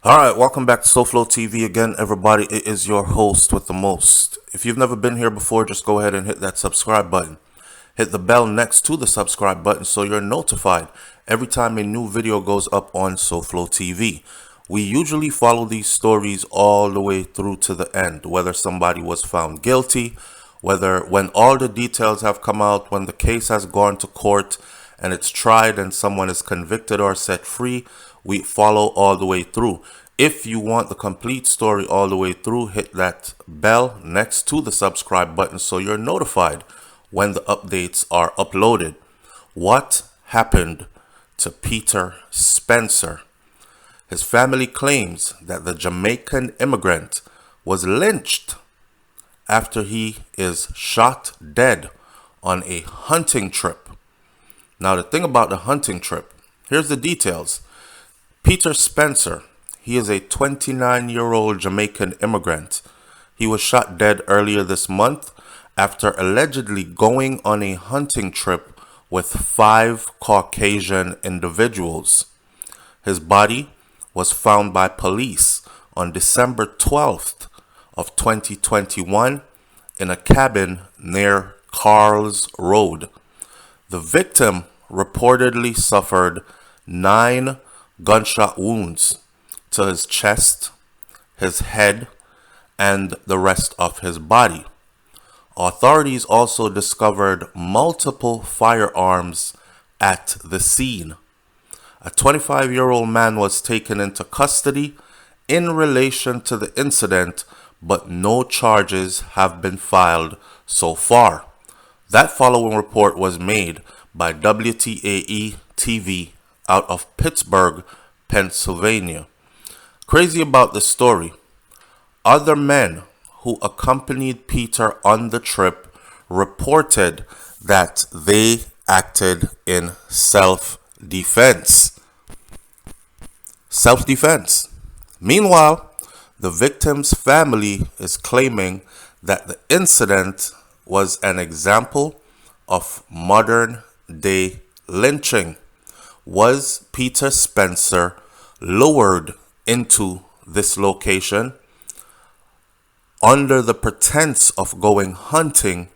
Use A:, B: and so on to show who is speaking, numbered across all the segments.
A: Alright, welcome back to SouFLoTV again, everybody. It is your host with the most. If you've never been here before, just go ahead and hit that subscribe button. Hit the bell next to the subscribe button so you're notified every time a new video goes up on SouFLoTV. We usually follow these stories all the way through to the end, whether somebody was found guilty, whether when all the details have come out, when the case has gone to court and it's tried and someone is convicted or set free, we follow all the way through. If you want the complete story all the way through, hit that bell next to the subscribe button so you're notified when the updates are uploaded. What happened to Peter Spencer? His family claims that the Jamaican immigrant was lynched after he is shot dead on a hunting trip. Now, the thing about the hunting trip, here's the details. Peter Spencer, he is a 29-year-old Jamaican immigrant. He was shot dead earlier this month after allegedly going on a hunting trip with 5 Caucasian individuals. His body was found by police on December 12th of 2021 in a cabin near Carls Road. The victim reportedly suffered 9 gunshot wounds to his chest, his head, and the rest of his body. Authorities also discovered multiple firearms at the scene. A 25-year-old man was taken into custody in relation to the incident, but no charges have been filed so far. That following report was made by WVNEWS TV out of Pittsburgh, Pennsylvania. Crazy about the story, other men who accompanied Peter on the trip reported that they acted in self-defense. Meanwhile, the victim's family is claiming that the incident was an example of modern-day lynching. Was Peter Spencer lowered into this location under the pretense of going hunting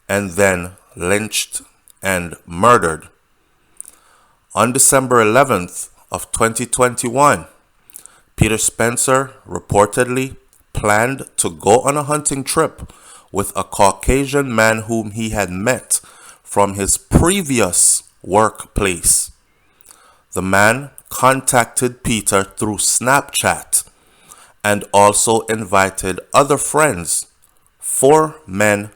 A: and then lynched and murdered? On December 11th of 2021, Peter Spencer reportedly planned to go on a hunting trip with a Caucasian man whom he had met from his previous workplace. The man contacted Peter through Snapchat and also invited other friends, 4 men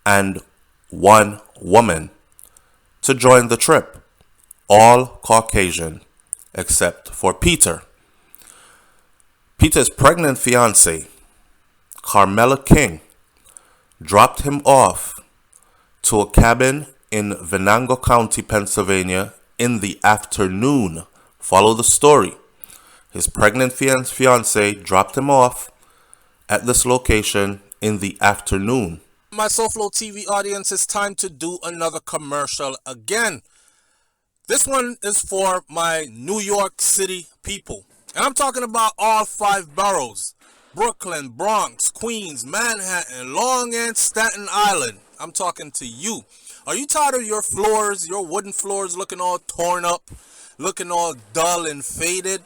A: and 1 woman, to join the trip, all Caucasian except for Peter. Peter's pregnant fiancée, Carmela King, dropped him off to a cabin in Venango County, Pennsylvania in the afternoon. Follow the story. His pregnant fiancée dropped him off at this location in the afternoon. My SouFLoTV audience, it's time to do another commercial again. This one is for my New York City people. And I'm talking about all 5 boroughs. Brooklyn, Bronx, Queens, Manhattan, Long and Staten Island. I'm talking to you. Are you tired of your floors, your wooden floors looking all torn up, looking all dull and faded?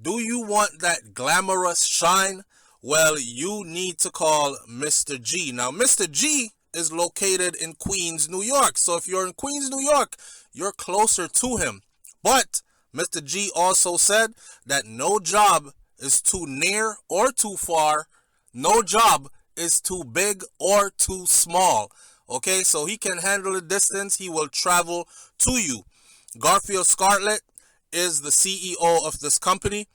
A: Do you want that glamorous shine? Well, you need to call Mr. G. Now, Mr. G is located in Queens, New York. So if you're in Queens, New York, you're closer to him. But Mr. G also said that no job is too near or too far. No job is too big or too small. Okay, so he can handle the distance. He will travel to you. Garfield Scarlett is the CEO of this company,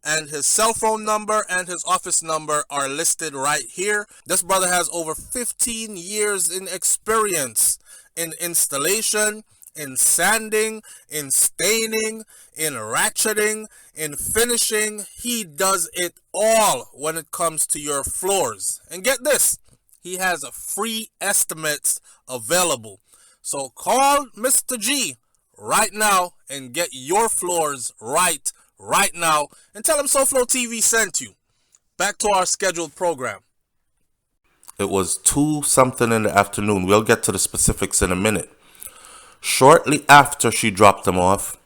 A: and his cell phone number and his office number are listed right here. This brother has over 15 years in experience in installation, in sanding, in staining, in ratcheting, in finishing. He does it all when it comes to your floors. And get this, he has a free estimates available. So call Mr. G right now and get your floors right
B: right now and tell them SouFLoTV sent you. Back to our scheduled program.
A: It was 2 something in the afternoon. We'll get to the specifics in a minute. Shortly after she dropped them off,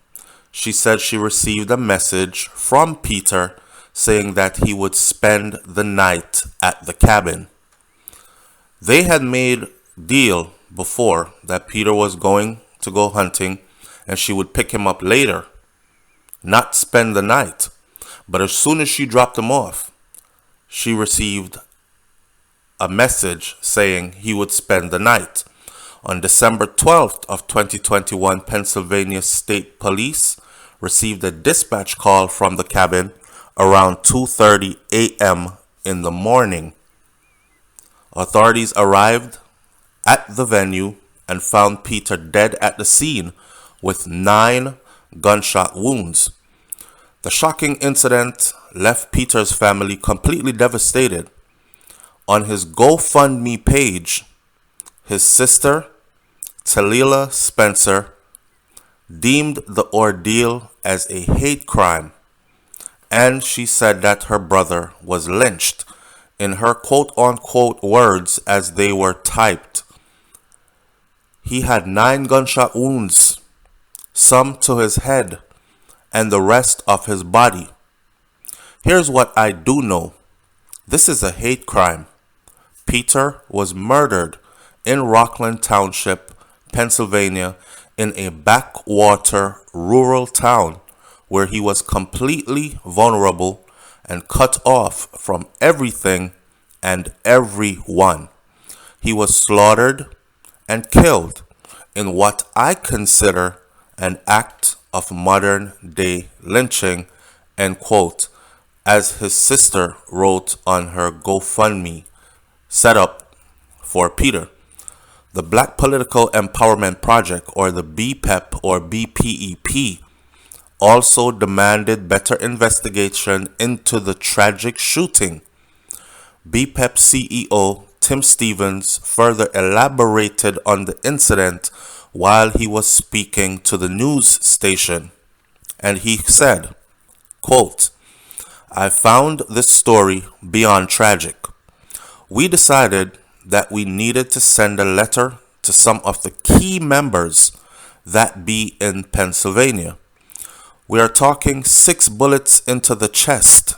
A: she said she received a message from Peter saying that he would spend the night at the cabin. They had made deal before that Peter was going to go hunting and she would pick him up later, not spend the night. But as soon as she dropped him off, she received a message saying he would spend the night. On December 12th of 2021, Pennsylvania State Police received a dispatch call from the cabin around 2:30 a.m. in the morning. Authorities arrived at the venue and found Peter dead at the scene with 9 gunshot wounds. The shocking incident left Peter's family completely devastated. On his GoFundMe page, his sister, Talila Spencer, deemed the ordeal as a hate crime, and she said that her brother was lynched. In her quote-unquote words as they were typed, he had 9 gunshot wounds, some to his head and the rest of his body. Here's what I do know. This is a hate crime. Peter was murdered in Rockland Township, Pennsylvania, in a backwater rural town where he was completely vulnerable and cut off from everything and everyone. He was slaughtered and killed in what I consider an act of modern day lynching, end quote, as his sister wrote on her GoFundMe set up for Peter. The Black Political Empowerment Project, or the BPEP or BPEP, also demanded better investigation into the tragic shooting. BPEP CEO Tim Stevens further elaborated on the incident while he was speaking to the news station, and he said, quote, "I found this story beyond tragic. We decided that we needed to send a letter to some of the key members that be in Pennsylvania. We are talking 6 bullets into the chest,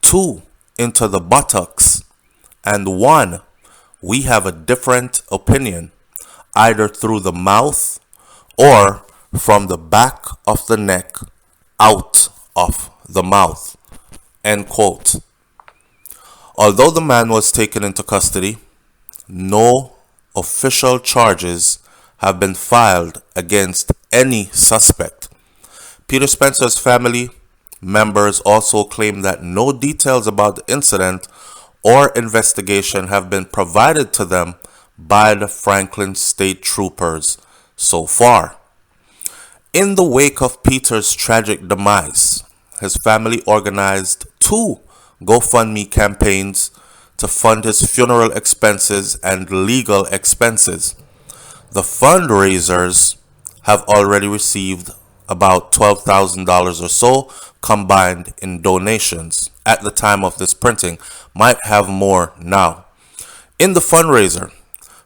A: 2 into the buttocks, and 1, we have a different opinion, either through the mouth or from the back of the neck out of the mouth," end quote. Although the man was taken into custody, no official charges have been filed against any suspect. Peter Spencer's family members also claim that no details about the incident or investigation have been provided to them by the Franklin State Troopers so far. In the wake of Peter's tragic demise, his family organized 2 GoFundMe campaigns to fund his funeral expenses and legal expenses. The fundraisers have already received about $12,000 or so combined in donations at the time of this printing, might have more now. In the fundraiser,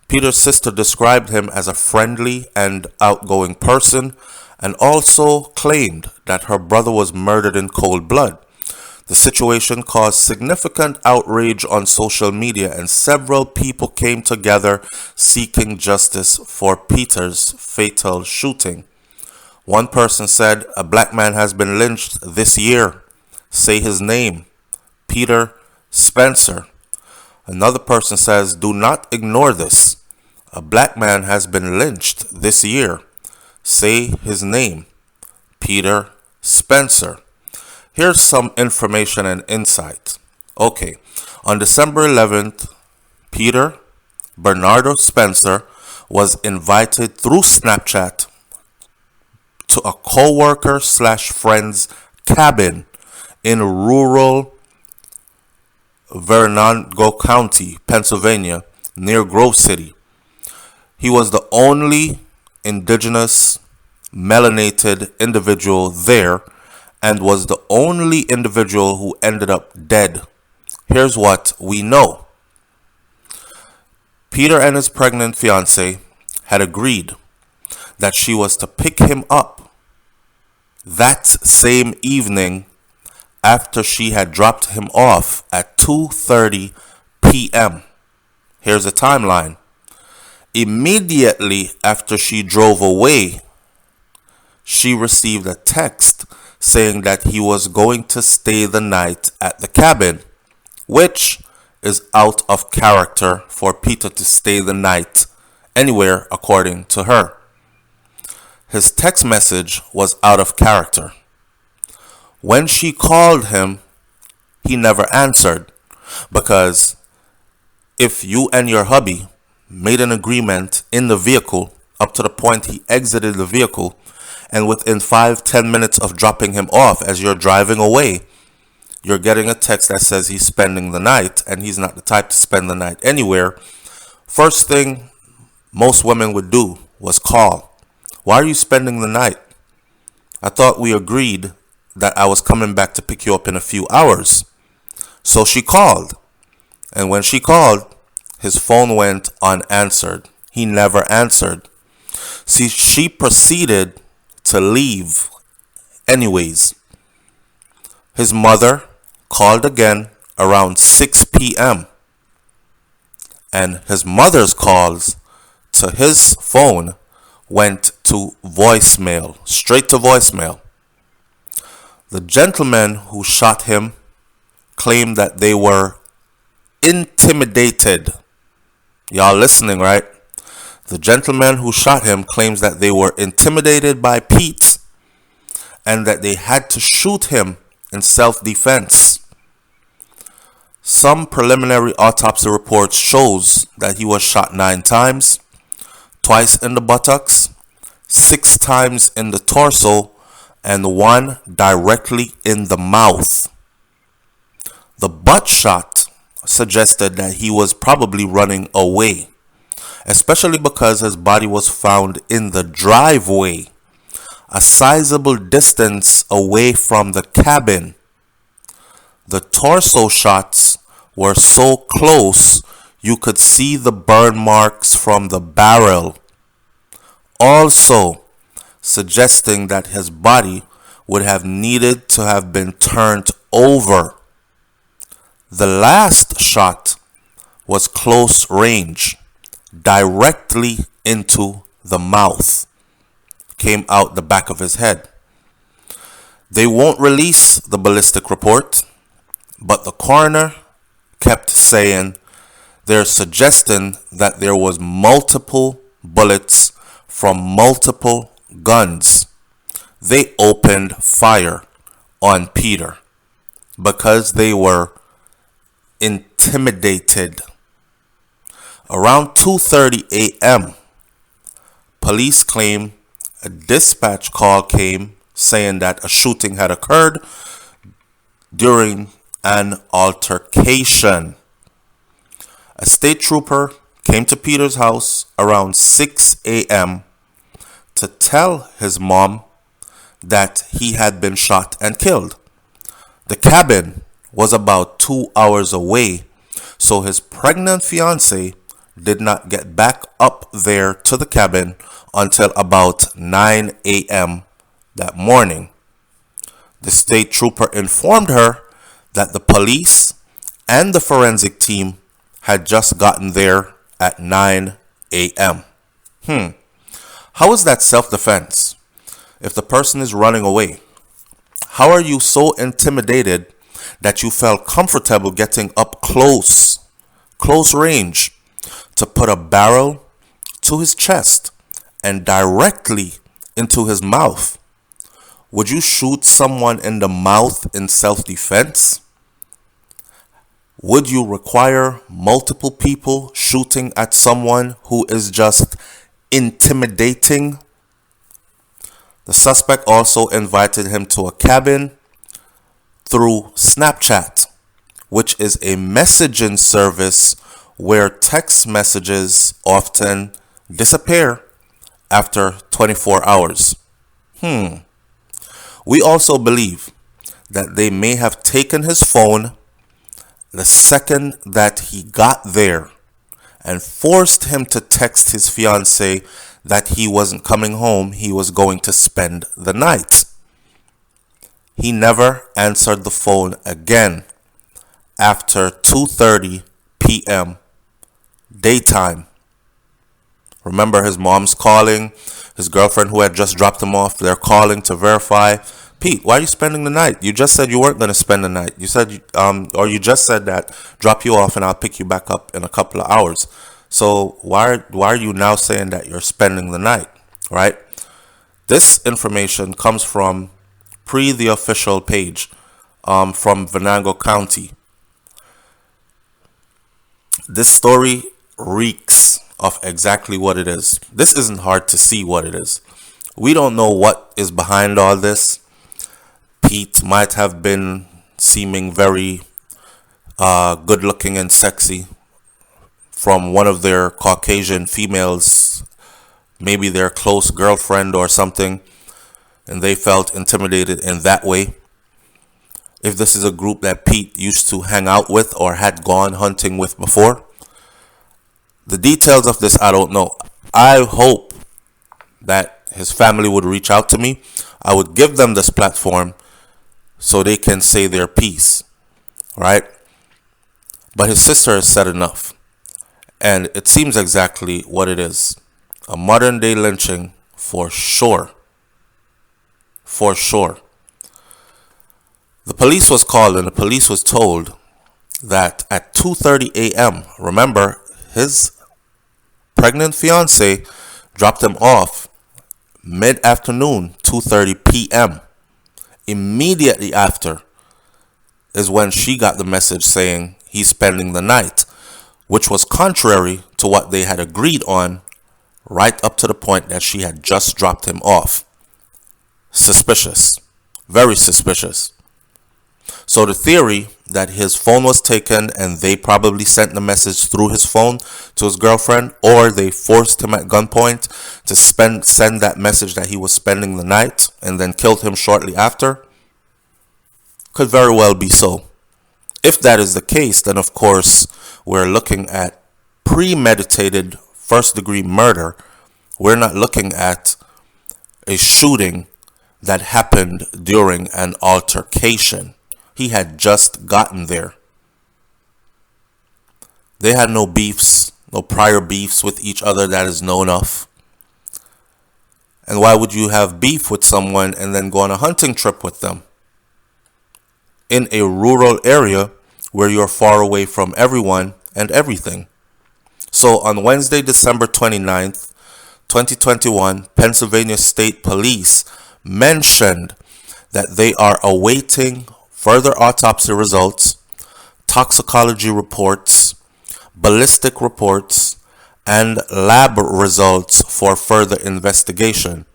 A: Peter's sister described him as a friendly and outgoing person and also claimed that her brother was murdered in cold blood. The situation caused significant outrage on social media, and several people came together seeking justice for Peter's fatal shooting. One person said, "A black man has been lynched this year. Say his name, Peter Spencer." Another person says, "Do not ignore this. A black man has been lynched this year. Say his name, Peter Spencer." Here's some information and insight. Okay, on December 11th, Peter Bernardo Spencer was invited through Snapchat to a co-worker/friend's cabin in rural Venango County, Pennsylvania, near Grove City. He was the only indigenous melanated individual there, and was the only individual who ended up dead. Here's what we know. Peter and his pregnant fiancée had agreed that she was to pick him up that same evening after she had dropped him off at 2:30 p.m. Here's a timeline. Immediately after she drove away, she received a text saying that he was going to stay the night at the cabin, which is out of character for Peter to stay the night anywhere, according to her. His text message was out of character. When she called him, he never answered, because if you and your hubby made an agreement in the vehicle up to the point he exited the vehicle, and within 5-10 minutes of dropping him off as you're driving away, you're getting a text that says he's spending the night, and he's not the type to spend the night anywhere, first thing most women would do was call. Why are you spending the night? I thought we agreed that I was coming back to pick you up in a few hours. So she called. And when she called, his phone went unanswered. He never answered. See, she proceeded to leave anyways. His mother called again around 6 p.m. And his mother's calls to his phone went to voicemail, straight to voicemail. The gentleman who shot him claimed that they were intimidated. Y'all listening, right? The gentleman who shot him claims that they were intimidated by Pete and that they had to shoot him in self-defense. Some preliminary autopsy reports shows that he was shot 9 times, twice in the buttocks, 6 times in the torso, and 1 directly in the mouth. The butt shot suggested that he was probably running away, especially because his body was found in the driveway, a sizable distance away from the cabin. The torso shots were so close you could see the burn marks from the barrel, also suggesting that his body would have needed to have been turned over. The last shot was close range, directly into the mouth, came out the back of his head. They won't release the ballistic report, but the coroner kept saying they're suggesting that there was multiple bullets from multiple guns. They opened fire on Peter because they were intimidated. Around 2:30 a.m., police claim a dispatch call came saying that a shooting had occurred during an altercation. A state trooper came to Peter's house around 6 a.m. to tell his mom that he had been shot and killed. The cabin was about 2 hours away, so his pregnant fiancée did not get back up there to the cabin until about 9 a.m. that morning. The state trooper informed her that the police and the forensic team had just gotten there at 9 a.m. How is that self-defense if the person is running away? How are you so intimidated that you felt comfortable getting up close range to put a barrel to his chest and directly into his mouth? Would you shoot someone in the mouth in self-defense? Would you require multiple people shooting at someone who is just intimidating? The suspect also invited him to a cabin through Snapchat, which is a messaging service where text messages often disappear after 24 hours. We also believe that they may have taken his phone the second that he got there and forced him to text his fiancée that he wasn't coming home, he was going to spend the night. He never answered the phone again after 2:30 p.m. daytime. Remember, his mom's calling, his girlfriend who had just dropped him off, they're calling to verify. Pete, why are you spending the night? You just said you weren't going to spend the night. You said, or you just said that, drop you off and I'll pick you back up in a couple of hours. So why are you now saying that you're spending the night, right? This information comes from the official page from Venango County. This story reeks of exactly what it is. This isn't hard to see what it is. We don't know what is behind all this. Pete might have been seeming very good looking and sexy from one of their Caucasian females, maybe their close girlfriend or something, and they felt intimidated in that way. If this is a group that Pete used to hang out with or had gone hunting with before, the details of this I don't know. I hope that his family would reach out to me. I would give them this platform so they can say their piece, right? But his sister has said enough, and it seems exactly what it is. A modern day lynching for sure. For sure. The police was called and the police was told that at 2:30 a.m., remember, his pregnant fiancée dropped him off mid-afternoon, 2:30 p.m. Immediately after is when she got the message saying he's spending the night, which was contrary to what they had agreed on right up to the point that she had just dropped him off. Suspicious. Very suspicious. So the theory that his phone was taken and they probably sent the message through his phone to his girlfriend, or they forced him at gunpoint to send that message that he was spending the night and then killed him shortly after, could very well be so. If that is the case, then of course we're looking at premeditated first-degree murder. We're not looking at a shooting that happened during an altercation. He had just gotten there. They had no beefs, no prior beefs with each other that is known of. And why would you have beef with someone and then go on a hunting trip with them in a rural area where you're far away from everyone and everything? So on Wednesday, December 29th, 2021, Pennsylvania State Police mentioned that they are awaiting further autopsy results, toxicology reports, ballistic reports, and lab results for further investigation.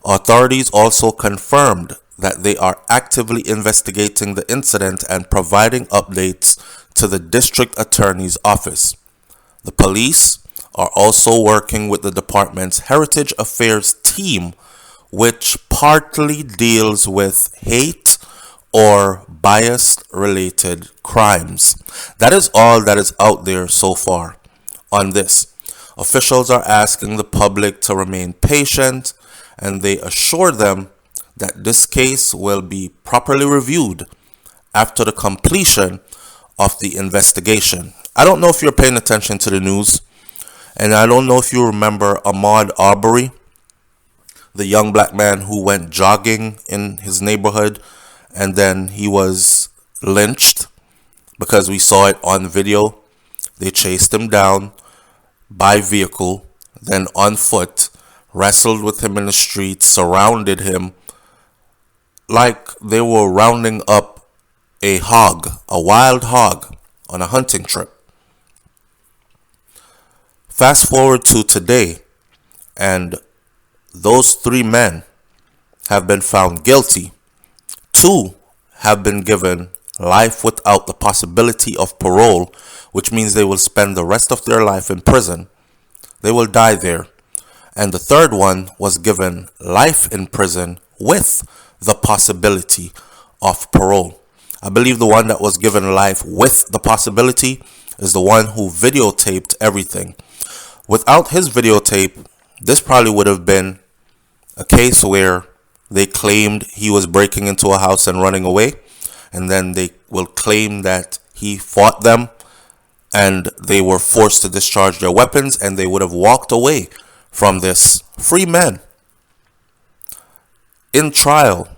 A: Authorities also confirmed that they are actively investigating the incident and providing updates to the district attorney's office. The police are also working with the department's Heritage Affairs team, which partly deals with hate or bias-related crimes. That is all that is out there so far on this. Officials are asking the public to remain patient, and they assure them that this case will be properly reviewed after the completion of the investigation. I don't know if you're paying attention to the news, and I don't know if you remember Ahmaud Arbery, the young black man who went jogging in his neighborhood and then he was lynched because we saw it on video. They chased him down by vehicle, then on foot, wrestled with him in the street, surrounded him like they were rounding up a hog, a wild hog on a hunting trip. Fast forward to today, and those 3 men have been found guilty. 2 have been given life without the possibility of parole, which means they will spend the rest of their life in prison. They will die there. And the 3rd one was given life in prison with the possibility off parole. I believe the one that was given life with the possibility is the one who videotaped everything. Without his videotape, this probably would have been a case where they claimed he was breaking into a house and running away, and then they will claim that he fought them and they were forced to discharge their weapons, and they would have walked away from this free man. In trial,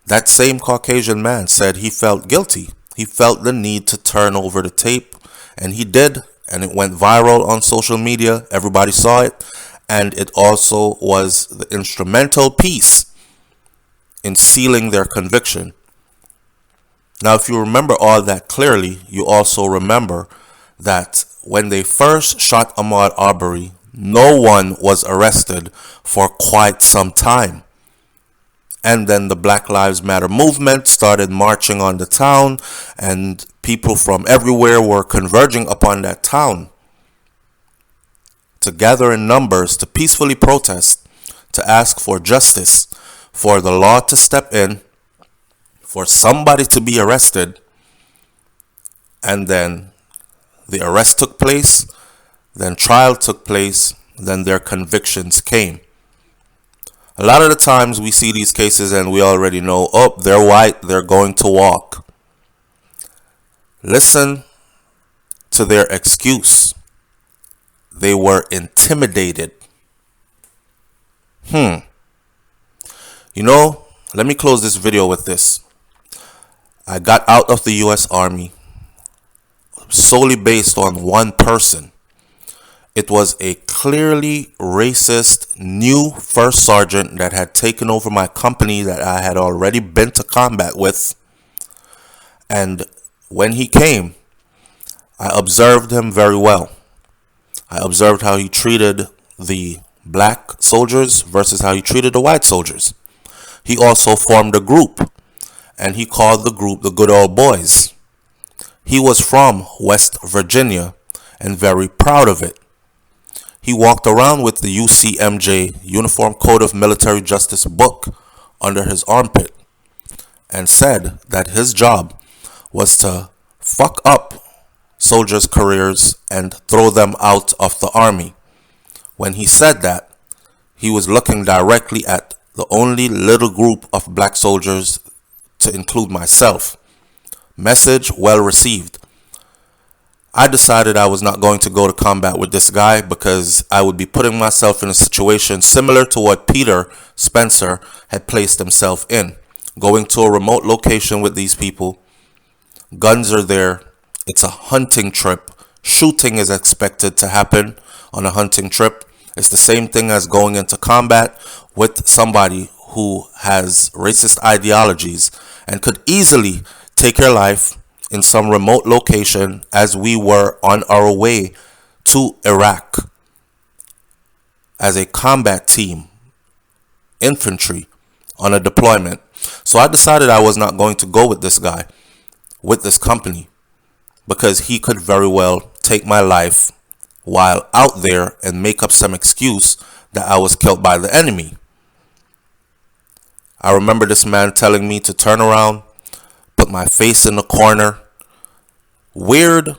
A: that same Caucasian man said he felt guilty. He felt the need to turn over the tape, and he did, and it went viral on social media. Everybody saw it, and it also was the instrumental piece in sealing their conviction. Now, if you remember all that clearly, you also remember that when they first shot Ahmaud Arbery, no one was arrested for quite some time. And then the Black Lives Matter movement started marching on the town, and people from everywhere were converging upon that town to gather in numbers to peacefully protest, to ask for justice, for the law to step in, for somebody to be arrested. And then the arrest took place, then trial took place, then their convictions came. A lot of the times we see these cases and we already know, oh, they're white, they're going to walk. Listen to their excuse. They were intimidated. You know, let me close this video with this. I got out of the U.S. Army solely based on one person. It was a clearly racist new first sergeant that had taken over my company that I had already been to combat with. And when he came, I observed him very well. I observed how he treated the black soldiers versus how he treated the white soldiers. He also formed a group, and he called the group the Good Old Boys. He was from West Virginia and very proud of it. He walked around with the UCMJ, Uniform Code of Military Justice book, under his armpit, and said that his job was to fuck up soldiers' careers and throw them out of the army. When he said that, he was looking directly at the only little group of black soldiers, to include myself. Message well received. I decided I was not going to go to combat with this guy because I would be putting myself in a situation similar to what Peter Spencer had placed himself in. Going to a remote location with these people. Guns are there. It's a hunting trip. Shooting is expected to happen on a hunting trip. It's the same thing as going into combat with somebody who has racist ideologies and could easily take your life in some remote location, as we were on our way to Iraq as a combat team, infantry, on a deployment. So I decided I was not going to go with this guy, with this company, because he could very well take my life while out there and make up some excuse that I was killed by the enemy. I remember this man telling me to turn around, put my face in the corner. Weird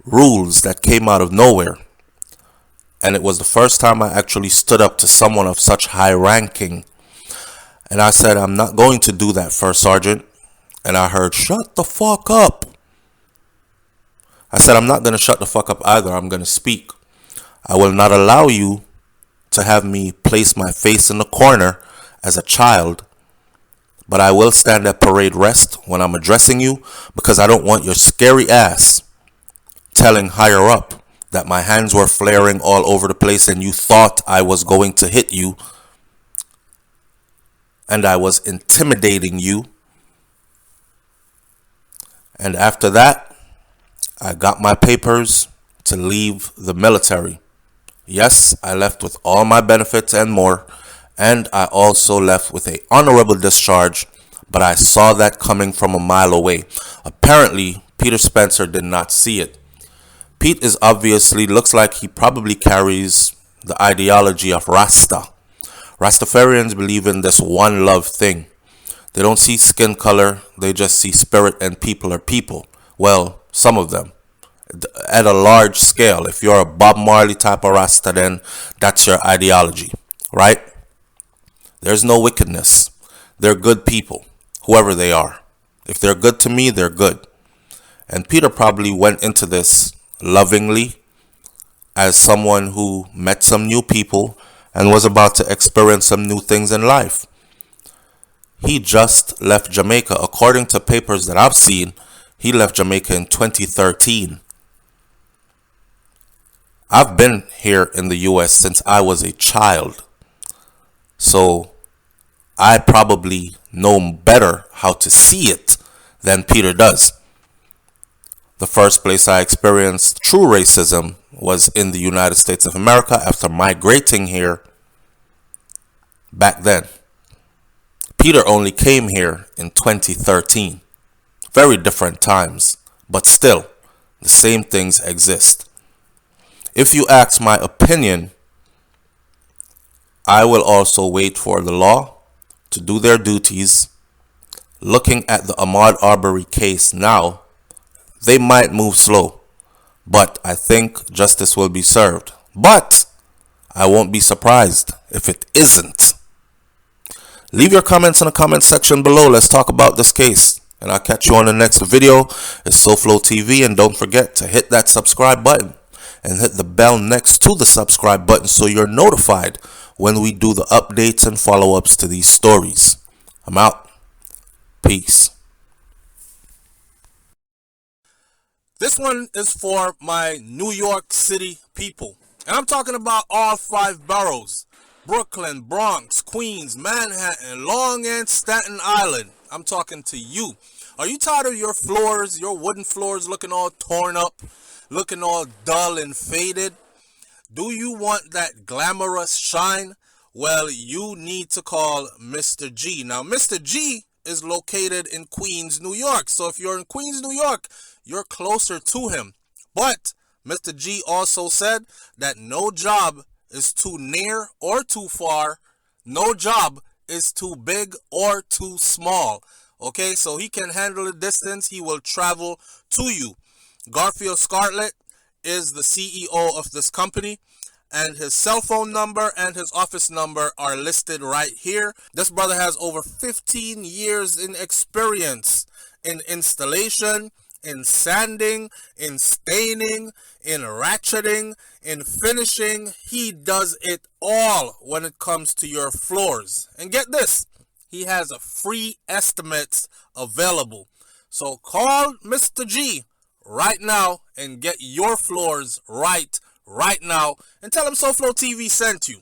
A: rules that came out of nowhere. And it was the first time I actually stood up to someone of such high ranking. And I said, I'm not going to do that, First Sergeant. And I heard, shut the fuck up. I said, I'm not going to shut the fuck up either. I'm going to speak. I will not allow you to have me place my face in the corner as a child. But I will stand at parade rest when I'm addressing you, because I don't want your scary ass telling higher up that my hands were flaring all over the place and you thought I was going to hit you and I was intimidating you. And after that, I got my papers to leave the military. Yes, I left with all my benefits and more. And I also left with an honorable discharge, but I saw that coming from a mile away. Apparently, Peter Spencer did not see it. Pete is obviously, looks like he probably carries the ideology of Rasta. Rastafarians believe in this one love thing. They don't see skin color, they just see spirit, and people are people. Well, some of them. At a large scale, if you're a Bob Marley type of Rasta, then that's your ideology, right? There's no wickedness. They're good people, whoever they are. If they're good to me, they're good. And Peter probably went into this lovingly as someone who met some new people and was about to experience some new things in life. He just left Jamaica. According to papers that I've seen, he left Jamaica in 2013. I've been here in the US since I was a child. So I probably know better how to see it than Peter does. The first place I experienced true racism was in the United States of America after migrating here back then. Peter only came here in 2013. Very different times, but still, the same things exist. If you ask my opinion, I will also wait for the law to do their duties. Looking at the Ahmaud Arbery case now, they might move slow, but I think justice will be served. But I won't be surprised if it isn't. Leave your comments in the comment section below. Let's talk about this case. And I'll catch you on the next video. It's SouFLoTV, and don't forget to hit that subscribe button and hit the bell next to the subscribe button so you're notified when we do the updates and follow-ups to these stories. I'm out. Peace.
B: This one is for my New York City people. And I'm talking about all 5 boroughs. Brooklyn, Bronx, Queens, Manhattan, Long and Staten Island. I'm talking to you. Are you tired of your floors, your wooden floors looking all torn up, looking all dull and faded? Do you want that glamorous shine? Well, you need to call Mr. G. Now, Mr. G is located in Queens, New York. So if you're in Queens, New York, you're closer to him. But Mr. G also said that no job is too near or too far. No job is too big or too small. Okay, so he can handle the distance. He will travel to you. Garfield Scarlett is the CEO of this company, and his cell phone number and his office number are listed right here. This brother has over 15 years in experience in installation, in sanding, in staining, in ratcheting, in finishing. He does it all when it comes to your floors. And get this, he has a free estimates available. So call Mr. G right now and get your floors right now, and tell him SouFLoTV sent you.